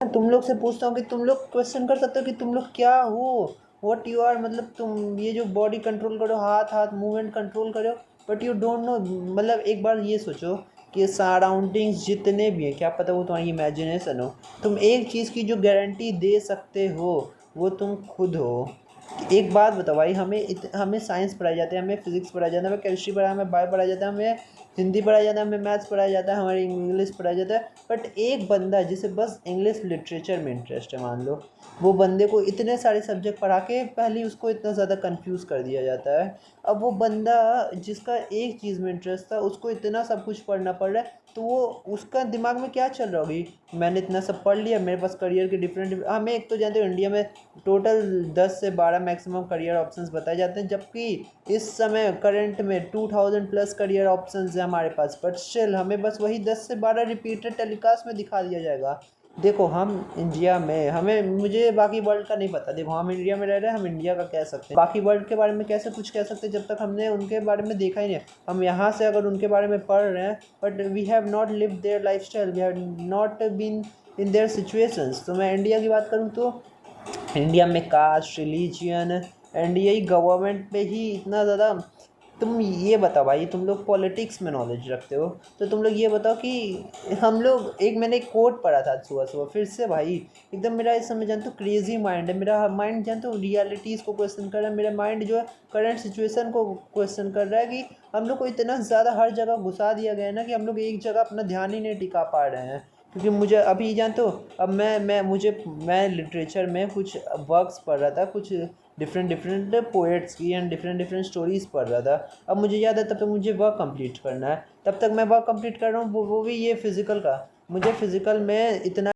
तुम लोग से पूछता हूँ कि तुम लोग क्वेश्चन कर सकते हो कि तुम लोग क्या हो, व्हाट यू आर। मतलब तुम ये जो बॉडी कंट्रोल करो, हाथ हाथ मूवमेंट कंट्रोल करो, बट यू डोंट नो। मतलब एक बार ये सोचो कि सराउंडिंग्स जितने भी हैं, क्या पता वो तुम्हारी इमेजिनेशन हो। तुम एक चीज़ की जो गारंटी दे सकते हो वो तुम खुद हो। एक बात बताओ भाई, हमें साइंस पढ़ाई जाती है, हमें फिजिक्स पढ़ाया जाता है, हमें केमिस्ट्री पढ़ाया, हमें बायो पढ़ाया जाता है, हमें हिंदी पढ़ाया जाता है, हमें मैथ्स पढ़ाया जाता है, हमारे इंग्लिश पढ़ाया जाता है। बट एक बंदा जिसे बस इंग्लिश लिटरेचर में इंटरेस्ट है, मान लो, वो बंदे को इतने सारे सब्जेक्ट पढ़ा के पहले उसको इतना ज़्यादा कंफ्यूज कर दिया जाता है। अब वो बंदा जिसका एक चीज़ में इंटरेस्ट था, उसको इतना सब कुछ पढ़ना पड़ रहा है, तो वो उसका दिमाग में क्या चल रहा होगी, मैंने इतना सब पढ़ लिया, मेरे पास करियर के डिफरेंट। हमें एक तो जानते हो इंडिया में टोटल 10 से 12 मैक्सिमम करियर ऑप्शंस बताए जाते हैं, जबकि इस समय करंट में 2000 प्लस करियर ऑप्शंस है हमारे पास। बट स्टिल हमें बस वही 10 से 12 रिपीटेड टेलीकास्ट में दिखा दिया जाएगा। देखो हम इंडिया में, हमें मुझे बाकी वर्ल्ड का नहीं पता। देखो हम इंडिया में रह रहे हैं, हम इंडिया का कह सकते हैं, बाकी वर्ल्ड के बारे में कैसे कुछ कह सकते हैं जब तक हमने उनके बारे में देखा ही नहीं। हम यहाँ से अगर उनके बारे में पढ़ रहे हैं, but we have not live their lifestyle, we have not been in their situations. तो मैं इंडिया की बात करूँ तो इंडिया में कास्ट, रिलीजियन एंड यही गवर्नमेंट पे ही इतना ज़्यादा। तुम ये बताओ भाई, तुम लोग पॉलिटिक्स में नॉलेज रखते हो, तो तुम लोग ये बताओ कि हम लोग, एक मैंने एक कोट पढ़ा था सुबह सुबह, फिर से भाई एकदम मेरा इस समय जानते हो क्रेजी माइंड है। मेरा माइंड जानते हो रियलिटीज़ को क्वेश्चन कर रहा है, मेरा माइंड जो है करंट सिचुएशन को क्वेश्चन कर रहा है कि हम लोग को इतना ज़्यादा हर जगह घुसा दिया गया है ना, कि हम लोग एक जगह अपना ध्यान ही नहीं टिका पा रहे हैं। क्योंकि मुझे अभी जानते हो, अब मैं लिटरेचर में कुछ वर्क्स पढ़ रहा था, कुछ डिफरेंट डिफरेंट पोएट्स की एंड डिफरेंट डिफरेंट स्टोरीज़ पढ़ रहा था। अब मुझे याद है, तब तक मुझे वर्क कंप्लीट करना है, तब तक मैं वर्क कंप्लीट कर रहा हूँ, वो भी ये फिज़िकल का। मुझे फिज़िकल में इतना